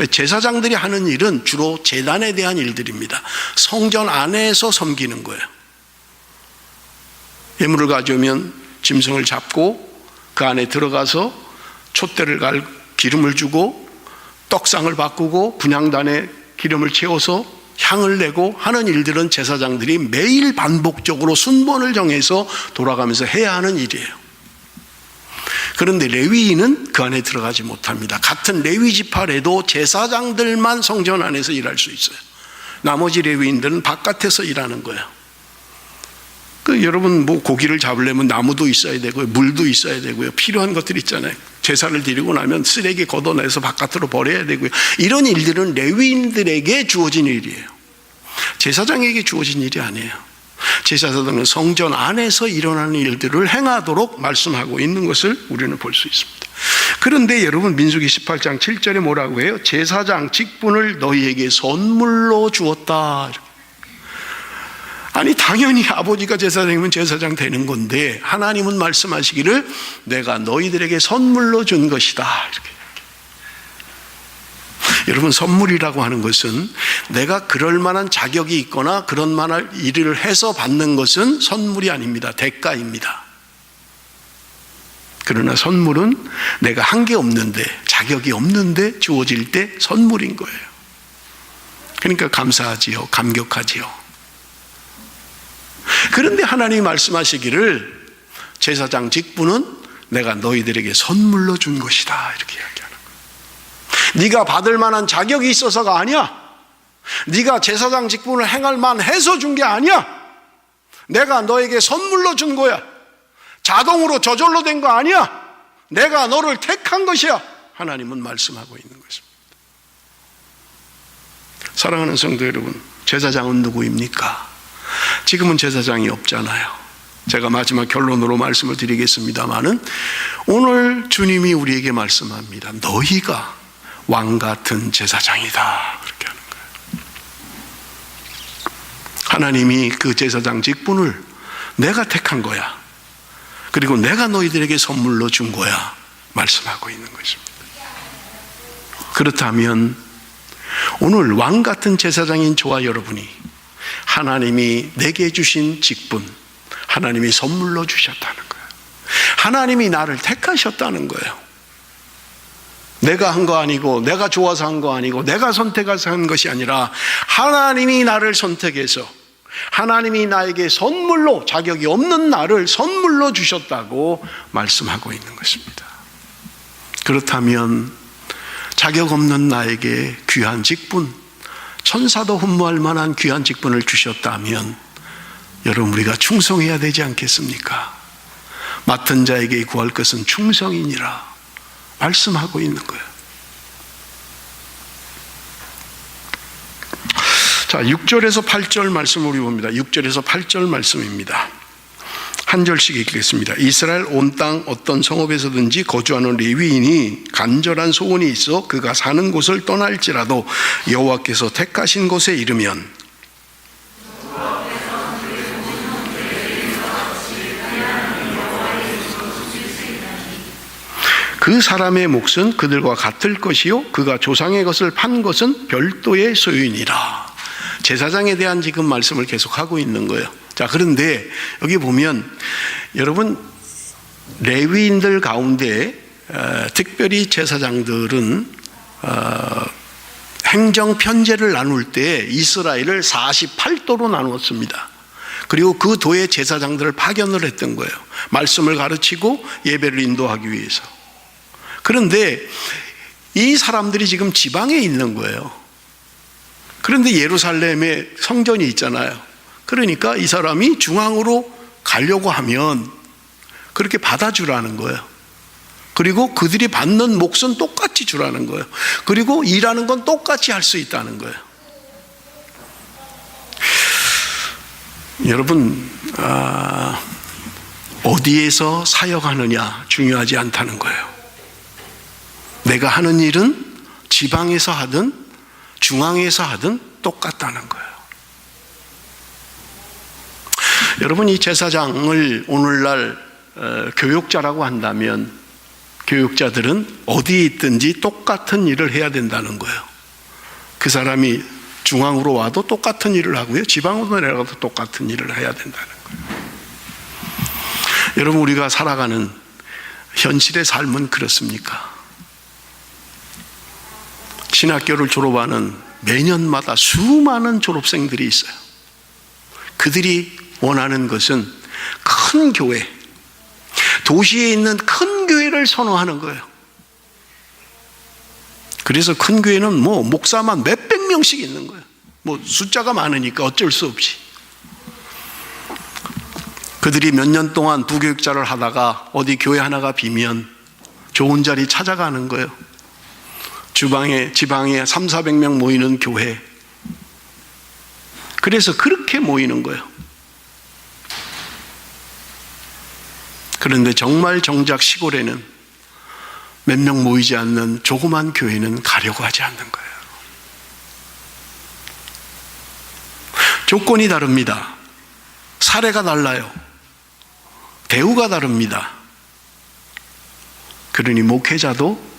제사장들이 하는 일은 주로 제단에 대한 일들입니다. 성전 안에서 섬기는 거예요. 예물을 가져오면 짐승을 잡고 그 안에 들어가서 촛대를 갈 기름을 주고 떡상을 바꾸고 분향단에 기름을 채워서 향을 내고 하는 일들은 제사장들이 매일 반복적으로 순번을 정해서 돌아가면서 해야 하는 일이에요. 그런데 레위인은 그 안에 들어가지 못합니다. 같은 레위 지파라도 제사장들만 성전 안에서 일할 수 있어요. 나머지 레위인들은 바깥에서 일하는 거예요. 여러분, 뭐 고기를 잡으려면 나무도 있어야 되고요, 물도 있어야 되고요, 필요한 것들 있잖아요. 제사를 드리고 나면 쓰레기 걷어내서 바깥으로 버려야 되고요. 이런 일들은 레위인들에게 주어진 일이에요. 제사장에게 주어진 일이 아니에요. 제사장은 성전 안에서 일어나는 일들을 행하도록 말씀하고 있는 것을 우리는 볼 수 있습니다. 그런데 여러분, 민수기 18장 7절에 뭐라고 해요? 제사장 직분을 너희에게 선물로 주었다. 아니, 당연히 아버지가 제사장이면 제사장 되는 건데 하나님은 말씀하시기를 내가 너희들에게 선물로 준 것이다 이렇게. 여러분, 선물이라고 하는 것은 내가 그럴 만한 자격이 있거나 그런 만한 일을 해서 받는 것은 선물이 아닙니다. 대가입니다. 그러나 선물은 내가 한 게 없는데, 자격이 없는데 주어질 때 선물인 거예요. 그러니까 감사하지요, 감격하지요. 그런데 하나님이 말씀하시기를 제사장 직분은 내가 너희들에게 선물로 준 것이다 이렇게 이야기하는 거예요. 네가 받을 만한 자격이 있어서가 아니야. 네가 제사장 직분을 행할 만해서 준 게 아니야. 내가 너에게 선물로 준 거야. 자동으로 저절로 된 거 아니야. 내가 너를 택한 것이야. 하나님은 말씀하고 있는 것입니다. 사랑하는 성도 여러분, 제사장은 누구입니까? 지금은 제사장이 없잖아요. 제가 마지막 결론으로 말씀을 드리겠습니다마는 오늘 주님이 우리에게 말씀합니다. 너희가 왕 같은 제사장이다 그렇게 하는 거예요. 하나님이 그 제사장 직분을 내가 택한 거야. 그리고 내가 너희들에게 선물로 준 거야 말씀하고 있는 것입니다. 그렇다면 오늘 왕 같은 제사장인 저와 여러분이 하나님이 내게 주신 직분, 하나님이 선물로 주셨다는 거예요. 하나님이 나를 택하셨다는 거예요. 내가 한 거 아니고, 내가 좋아서 한 거 아니고, 내가 선택해서 한 것이 아니라 하나님이 나를 선택해서 하나님이 나에게 선물로, 자격이 없는 나를 선물로 주셨다고 말씀하고 있는 것입니다. 그렇다면 자격 없는 나에게 귀한 직분, 천사도 흠모할 만한 귀한 직분을 주셨다면 여러분, 우리가 충성해야 되지 않겠습니까? 맡은 자에게 구할 것은 충성이니라 말씀하고 있는 거예요. 자, 6절에서 8절 말씀을 우리 봅니다. 6절에서 8절 말씀입니다. 한 절씩 읽겠습니다. 이스라엘 온 땅 어떤 성읍에서든지 거주하는 레위인이 간절한 소원이 있어 그가 사는 곳을 떠날지라도 여호와께서 택하신 곳에 이르면 그 사람의 몫은 그들과 같을 것이요 그가 조상의 것을 판 것은 별도의 소유이니라. 제사장에 대한 지금 말씀을 계속하고 있는 거예요. 자, 그런데 여기 보면 여러분 레위인들 가운데 특별히 제사장들은 행정 편제를 나눌 때 이스라엘을 48도로 나누었습니다. 그리고 그 도의 제사장들을 파견을 했던 거예요. 말씀을 가르치고 예배를 인도하기 위해서. 그런데 이 사람들이 지금 지방에 있는 거예요. 그런데 예루살렘에 성전이 있잖아요. 그러니까 이 사람이 중앙으로 가려고 하면 그렇게 받아주라는 거예요. 그리고 그들이 받는 몫은 똑같이 주라는 거예요. 그리고 일하는 건 똑같이 할 수 있다는 거예요. 여러분, 어디에서 사역하느냐 중요하지 않다는 거예요. 내가 하는 일은 지방에서 하든 중앙에서 하든 똑같다는 거예요. 여러분, 이 제사장을 오늘날 교육자라고 한다면 교육자들은 어디에 있든지 똑같은 일을 해야 된다는 거예요. 그 사람이 중앙으로 와도 똑같은 일을 하고요, 지방으로 내려가도 똑같은 일을 해야 된다는 거예요. 여러분, 우리가 살아가는 현실의 삶은 그렇습니까? 신학교를 졸업하는 매년마다 수많은 졸업생들이 있어요. 그들이 원하는 것은 큰 교회, 도시에 있는 큰 교회를 선호하는 거예요. 그래서 큰 교회는 목사만 몇백 명씩 있는 거예요. 숫자가 많으니까 어쩔 수 없이. 그들이 몇 년 동안 부교육자를 하다가 어디 교회 하나가 비면 좋은 자리 찾아가는 거예요. 지방에 300-400명 모이는 교회. 그래서 그렇게 모이는 거예요. 그런데 정말 정작 시골에는 몇 명 모이지 않는 조그만 교회는 가려고 하지 않는 거예요. 조건이 다릅니다. 사례가 달라요. 대우가 다릅니다. 그러니 목회자도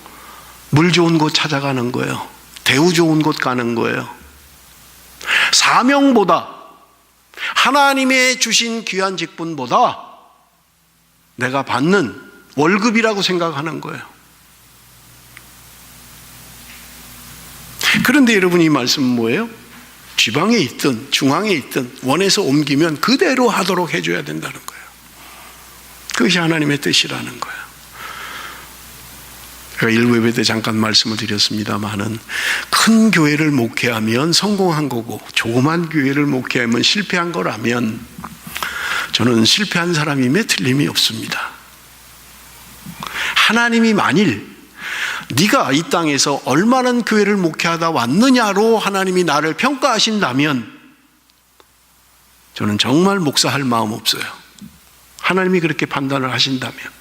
물 좋은 곳 찾아가는 거예요. 대우 좋은 곳 가는 거예요. 사명보다, 하나님의 주신 귀한 직분보다 내가 받는 월급이라고 생각하는 거예요. 그런데 여러분, 이 말씀은 뭐예요? 지방에 있든 중앙에 있든 원해서 옮기면 그대로 하도록 해줘야 된다는 거예요. 그것이 하나님의 뜻이라는 거예요. 제가 일부 예배 때 잠깐 말씀을 드렸습니다마는 큰 교회를 목회하면 성공한 거고 조그만 교회를 목회하면 실패한 거라면 저는 실패한 사람임에 틀림이 없습니다. 하나님이 만일 네가 이 땅에서 얼마나 교회를 목회하다 왔느냐로 하나님이 나를 평가하신다면 저는 정말 목사할 마음 없어요. 하나님이 그렇게 판단을 하신다면.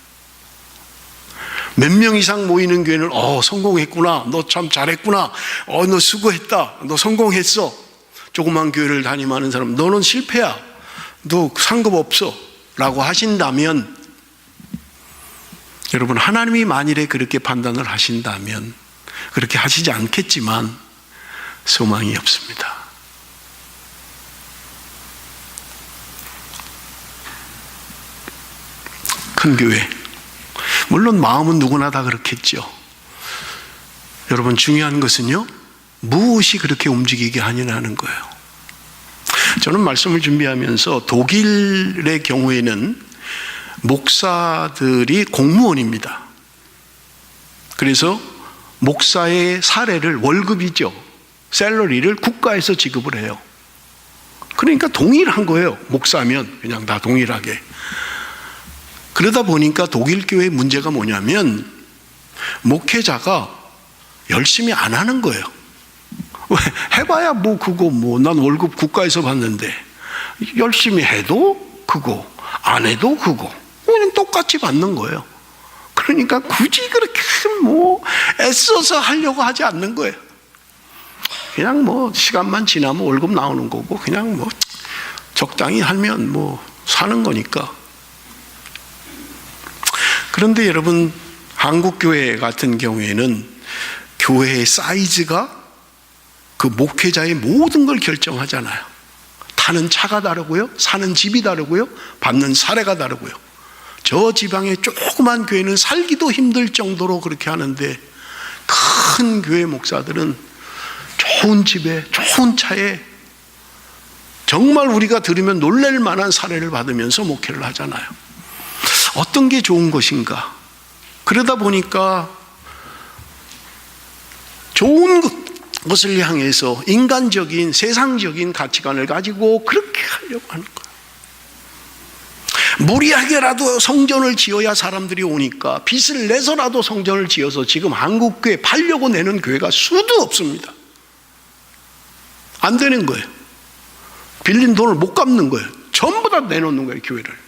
몇 명 이상 모이는 교회는 성공했구나, 너 참 잘했구나, 너 수고했다, 너 성공했어. 조그만 교회를 다니는 사람, 너는 실패야, 너 상급 없어 라고 하신다면, 여러분, 하나님이 만일에 그렇게 판단을 하신다면, 그렇게 하시지 않겠지만 소망이 없습니다. 큰 교회, 물론 마음은 누구나 다 그렇겠죠. 여러분, 중요한 것은요, 무엇이 그렇게 움직이게 하느냐는 거예요. 저는 말씀을 준비하면서 독일의 경우에는 목사들이 공무원입니다. 그래서 목사의 사례를, 월급이죠, 샐러리를 국가에서 지급을 해요. 그러니까 동일한 거예요. 목사면 그냥 다 동일하게. 그러다 보니까 독일 교회의 문제가 뭐냐면 목회자가 열심히 안 하는 거예요. 왜? 해봐야 뭐 그거 뭐 난 월급 국가에서 받는데 열심히 해도 그거 안 해도 그거 그냥 똑같이 받는 거예요. 그러니까 굳이 그렇게 뭐 애써서 하려고 하지 않는 거예요. 그냥 뭐 시간만 지나면 월급 나오는 거고 그냥 뭐 적당히 하면 뭐 사는 거니까. 그런데 여러분, 한국 교회 같은 경우에는 교회의 사이즈가 그 목회자의 모든 걸 결정하잖아요. 타는 차가 다르고요, 사는 집이 다르고요, 받는 사례가 다르고요. 저 지방의 조그만 교회는 살기도 힘들 정도로 그렇게 하는데 큰 교회 목사들은 좋은 집에 좋은 차에 정말 우리가 들으면 놀랄 만한 사례를 받으면서 목회를 하잖아요. 어떤 게 좋은 것인가? 그러다 보니까 좋은 것을 향해서 인간적인 세상적인 가치관을 가지고 그렇게 하려고 하는 거예요. 무리하게라도 성전을 지어야 사람들이 오니까 빚을 내서라도 성전을 지어서 지금 한국교회 팔려고 내는 교회가 수도 없습니다. 안 되는 거예요. 빌린 돈을 못 갚는 거예요. 전부 다 내놓는 거예요, 교회를.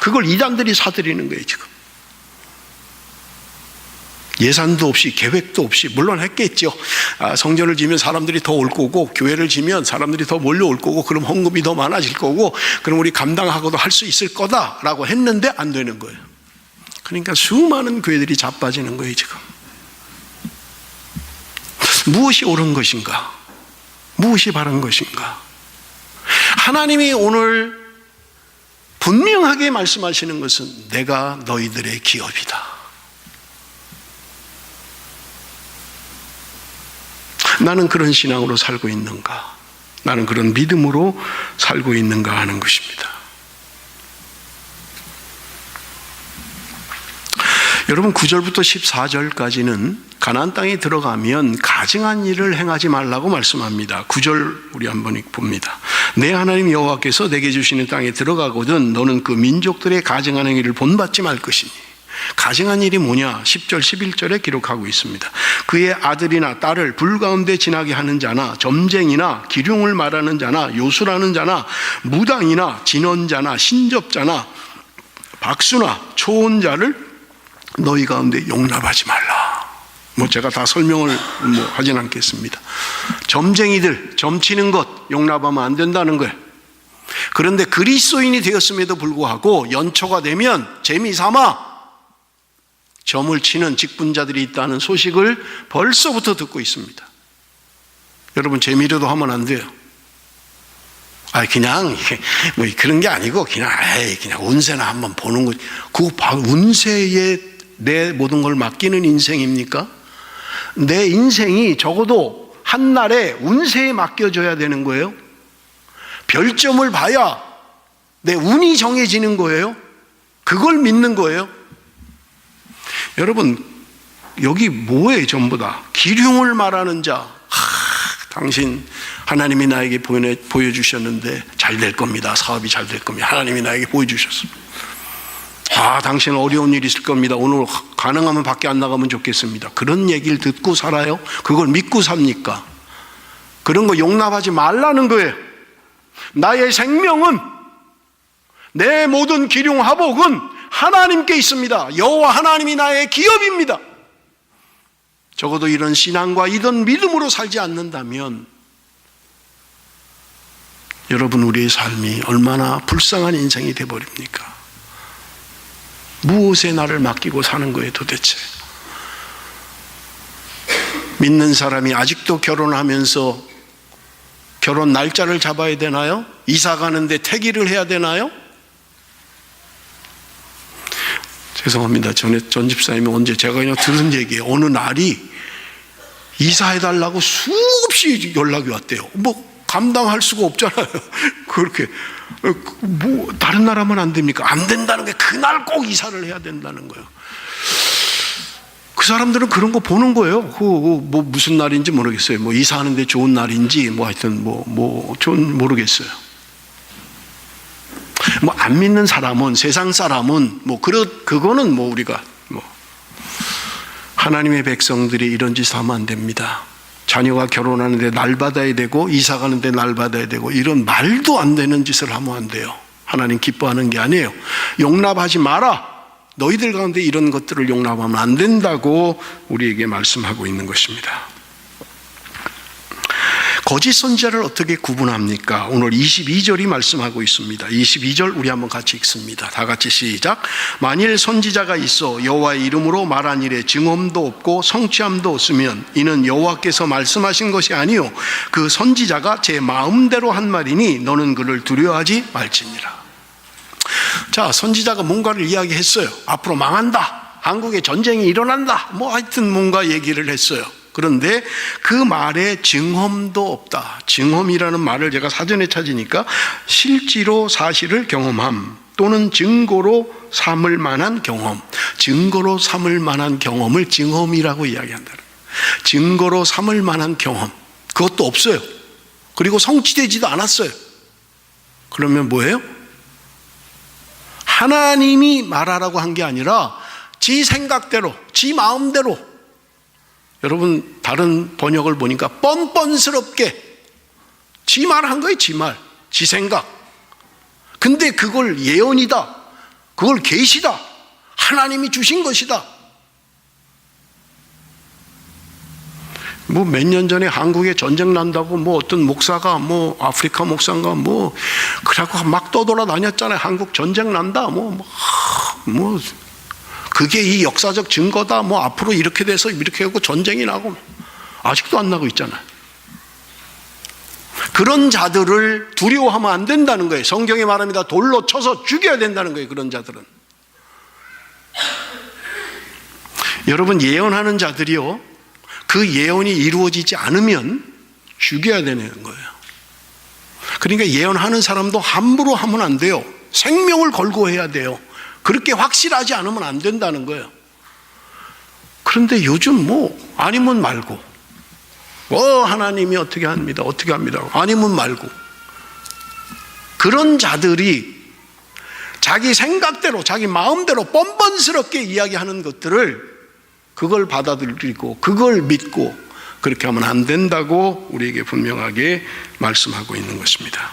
그걸 이단들이 사들이는 거예요, 지금. 예산도 없이 계획도 없이, 물론 했겠죠. 성전을 지면 사람들이 더 올 거고, 교회를 지면 사람들이 더 몰려올 거고, 그럼 헌금이 더 많아질 거고, 그럼 우리 감당하고도 할 수 있을 거다라고 했는데 안 되는 거예요. 그러니까 수많은 교회들이 자빠지는 거예요, 지금. 무엇이 옳은 것인가? 무엇이 바른 것인가? 하나님이 오늘 분명하게 말씀하시는 것은 내가 너희들의 기업이다. 나는 그런 신앙으로 살고 있는가? 나는 그런 믿음으로 살고 있는가 하는 것입니다. 여러분, 9절부터 14절까지는 가나안 땅에 들어가면 가증한 일을 행하지 말라고 말씀합니다. 9절 우리 한번 봅니다. 내 하나님 여호와께서 내게 주시는 땅에 들어가거든 너는 그 민족들의 가증하는 일을 본받지 말 것이니. 가증한 일이 뭐냐? 10절 11절에 기록하고 있습니다. 그의 아들이나 딸을 불 가운데 지나게 하는 자나 점쟁이나 기륭을 말하는 자나 요술하는 자나 무당이나 진언자나 신접자나 박수나 초혼자를 너희 가운데 용납하지 말라. 뭐 제가 다 설명을 하진 않겠습니다. 점쟁이들, 점치는 것 용납하면 안 된다는 거예요. 그런데 그리스도인이 되었음에도 불구하고 연초가 되면 재미삼아 점을 치는 직분자들이 있다는 소식을 벌써부터 듣고 있습니다. 여러분, 재미로도 하면 안 돼요. 그냥 뭐 그런 게 아니고 그냥 운세나 한번 보는 거. 그 운세에 내 모든 걸 맡기는 인생입니까? 내 인생이 적어도 한날에 운세에 맡겨져야 되는 거예요. 별점을 봐야 내 운이 정해지는 거예요. 그걸 믿는 거예요. 여러분, 여기 뭐예요? 전부 다 기륭을 말하는 자. 당신 하나님이 나에게 보여주셨는데 잘 될 겁니다. 사업이 잘 될 겁니다. 하나님이 나에게 보여주셨습니다. 당신은 어려운 일이 있을 겁니다. 오늘 가능하면 밖에 안 나가면 좋겠습니다. 그런 얘기를 듣고 살아요? 그걸 믿고 삽니까? 그런 거 용납하지 말라는 거예요. 나의 생명은, 내 모든 기륭하복은 하나님께 있습니다. 여호와 하나님이 나의 기업입니다. 적어도 이런 신앙과 이런 믿음으로 살지 않는다면 여러분, 우리의 삶이 얼마나 불쌍한 인생이 되어버립니까? 무엇에 나를 맡기고 사는 거예요, 도대체? 믿는 사람이 아직도 결혼하면서 결혼 날짜를 잡아야 되나요? 이사 가는데 태기를 해야 되나요? 죄송합니다. 전 집사님이 언제 제가 그냥 들은 얘기예요. 어느 날이 이사해달라고 수없이 연락이 왔대요. 감당할 수가 없잖아요. 그렇게 다른 나라면 안 됩니까? 안 된다는 게 그날 꼭 이사를 해야 된다는 거예요. 그 사람들은 그런 거 보는 거예요. 무슨 날인지 모르겠어요. 이사하는데 좋은 날인지 하여튼 좋은 모르겠어요. 뭐 안 믿는 사람은, 세상 사람은 그거는 우리가 하나님의 백성들이 이런 짓을 하면 안 됩니다. 자녀가 결혼하는데 날 받아야 되고 이사 가는데 날 받아야 되고 이런 말도 안 되는 짓을 하면 안 돼요. 하나님 기뻐하는 게 아니에요. 용납하지 마라. 너희들 가운데 이런 것들을 용납하면 안 된다고 우리에게 말씀하고 있는 것입니다. 거짓 선지자를 어떻게 구분합니까? 오늘 22절이 말씀하고 있습니다. 22절 우리 한번 같이 읽습니다. 다 같이 시작. 만일 선지자가 있어 여호와의 이름으로 말한 일에 증언도 없고 성취함도 없으면 이는 여호와께서 말씀하신 것이 아니요 그 선지자가 제 마음대로 한 말이니 너는 그를 두려워하지 말지니라. 자, 선지자가 뭔가를 이야기했어요. 앞으로 망한다, 한국에 전쟁이 일어난다, 하여튼 뭔가 얘기를 했어요. 그런데 그 말에 증험도 없다. 증험이라는 말을 제가 사전에 찾으니까 실제로 사실을 경험함 또는 증거로 삼을 만한 경험, 증거로 삼을 만한 경험을 증험이라고 이야기한다. 증거로 삼을 만한 경험, 그것도 없어요. 그리고 성취되지도 않았어요. 그러면 뭐예요? 하나님이 말하라고 한 게 아니라 지 생각대로, 지 마음대로. 여러분, 다른 번역을 보니까 뻔뻔스럽게 지 말한 거예요. 지 말, 지 생각. 근데 그걸 예언이다, 그걸 계시다, 하나님이 주신 것이다. 몇 년 전에 한국에 전쟁 난다고 어떤 목사가 아프리카 목사인가 그래갖고 막 떠돌아다녔잖아요. 한국 전쟁 난다, 그게 이 역사적 증거다, 앞으로 이렇게 돼서 이렇게 하고 전쟁이 나고, 아직도 안 나고 있잖아요. 그런 자들을 두려워하면 안 된다는 거예요. 성경에 말합니다. 돌로 쳐서 죽여야 된다는 거예요. 그런 자들은. 여러분, 예언하는 자들이요, 그 예언이 이루어지지 않으면 죽여야 되는 거예요. 그러니까 예언하는 사람도 함부로 하면 안 돼요. 생명을 걸고 해야 돼요. 그렇게 확실하지 않으면 안 된다는 거예요. 그런데 요즘 아니면 말고, 하나님이 어떻게 합니다, 어떻게 합니다, 아니면 말고, 그런 자들이 자기 생각대로, 자기 마음대로 뻔뻔스럽게 이야기하는 것들을 그걸 받아들이고 그걸 믿고 그렇게 하면 안 된다고 우리에게 분명하게 말씀하고 있는 것입니다.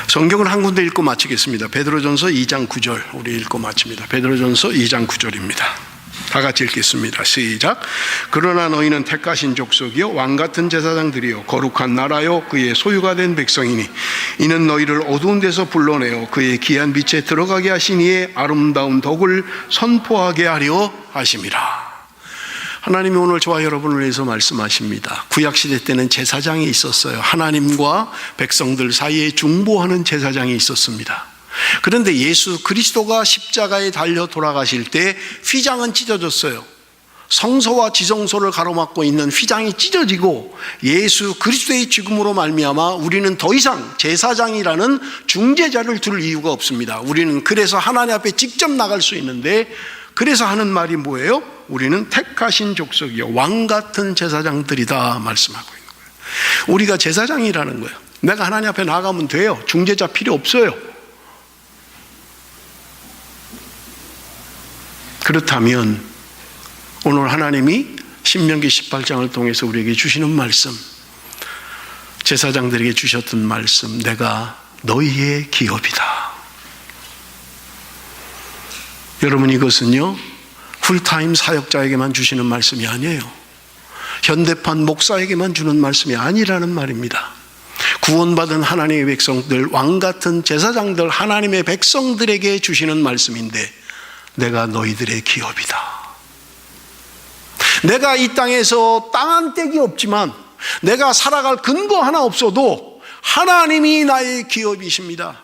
성경을 한 군데 읽고 마치겠습니다. 베드로전서 2장 9절 우리 읽고 마칩니다. 베드로전서 2장 9절입니다. 다 같이 읽겠습니다. 시작. 그러나 너희는 택하신 족속이요 왕같은 제사장들이요 거룩한 나라요 그의 소유가 된 백성이니 이는 너희를 어두운 데서 불러내어 그의 귀한 빛에 들어가게 하신 이의 아름다운 덕을 선포하게 하려 하심이라. 하나님이 오늘 저와 여러분을 위해서 말씀하십니다. 구약시대 때는 제사장이 있었어요. 하나님과 백성들 사이에 중보하는 제사장이 있었습니다. 그런데 예수 그리스도가 십자가에 달려 돌아가실 때 휘장은 찢어졌어요. 성소와 지성소를 가로막고 있는 휘장이 찢어지고 예수 그리스도의 죽음으로 말미암아 우리는 더 이상 제사장이라는 중재자를 둘 이유가 없습니다. 우리는 그래서 하나님 앞에 직접 나갈 수 있는데, 그래서 하는 말이 뭐예요? 우리는 택하신 족속이요 왕같은 제사장들이다 말씀하고 있는 거예요. 우리가 제사장이라는 거예요. 내가 하나님 앞에 나가면 돼요. 중재자 필요 없어요. 그렇다면 오늘 하나님이 신명기 18장을 통해서 우리에게 주시는 말씀, 제사장들에게 주셨던 말씀, 내가 너희의 기업이다. 여러분, 이것은요 풀타임 사역자에게만 주시는 말씀이 아니에요. 현대판 목사에게만 주는 말씀이 아니라는 말입니다. 구원받은 하나님의 백성들, 왕같은 제사장들, 하나님의 백성들에게 주시는 말씀인데, 내가 너희들의 기업이다. 내가 이 땅에서 땅 한 떼기 없지만, 내가 살아갈 근거 하나 없어도 하나님이 나의 기업이십니다.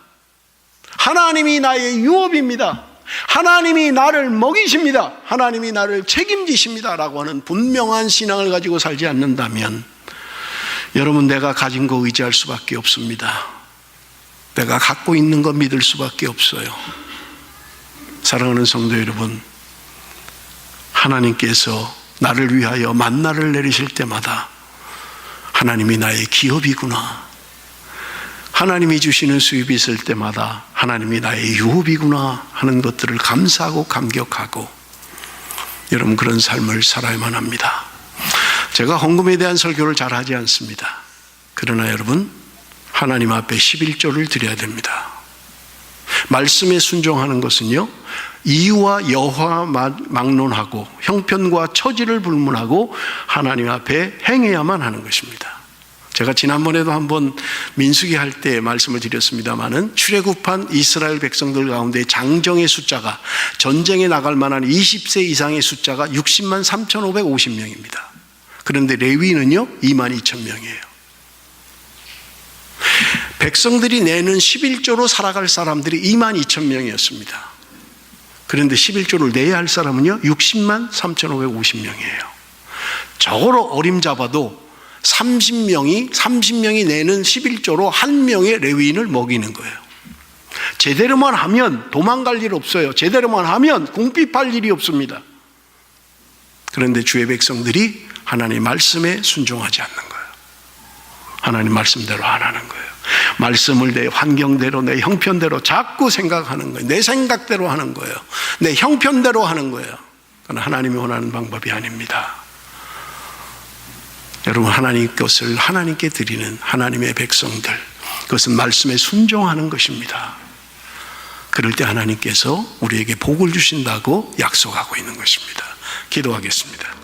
하나님이 나의 유업입니다. 하나님이 나를 먹이십니다. 하나님이 나를 책임지십니다 라고 하는 분명한 신앙을 가지고 살지 않는다면, 여러분, 내가 가진 거 의지할 수밖에 없습니다. 내가 갖고 있는 거 믿을 수밖에 없어요. 사랑하는 성도 여러분, 하나님께서 나를 위하여 만나를 내리실 때마다 하나님이 나의 기업이구나, 하나님이 주시는 수입이 있을 때마다 하나님이 나의 유업이구나 하는 것들을 감사하고 감격하고, 여러분 그런 삶을 살아야만 합니다. 제가 헌금에 대한 설교를 잘 하지 않습니다. 그러나 여러분, 하나님 앞에 11조를 드려야 됩니다. 말씀에 순종하는 것은요, 이와 여와 막론하고 형편과 처지를 불문하고 하나님 앞에 행해야만 하는 것입니다. 제가 지난번에도 한번 민수기 할 때 말씀을 드렸습니다마는, 출애굽한 이스라엘 백성들 가운데 장정의 숫자가, 전쟁에 나갈 만한 20세 이상의 숫자가 60만 3,550명입니다. 그런데 레위는요 22,000명이에요. 백성들이 내는 11조로 살아갈 사람들이 22,000명이었습니다. 그런데 11조를 내야 할 사람은요 60만 3,550명이에요. 저거로 어림잡아도 30명이 내는 11조로 한 명의 레위인을 먹이는 거예요. 제대로만 하면 도망갈 일 없어요. 제대로만 하면 궁핍할 일이 없습니다. 그런데 주의 백성들이 하나님의 말씀에 순종하지 않는 거예요. 하나님 말씀대로 안 하는 거예요. 말씀을 내 환경대로, 내 형편대로 자꾸 생각하는 거예요. 내 생각대로 하는 거예요. 내 형편대로 하는 거예요. 그건 하나님이 원하는 방법이 아닙니다. 여러분, 하나님 것을 하나님께 드리는 하나님의 백성들, 그것은 말씀에 순종하는 것입니다. 그럴 때 하나님께서 우리에게 복을 주신다고 약속하고 있는 것입니다. 기도하겠습니다.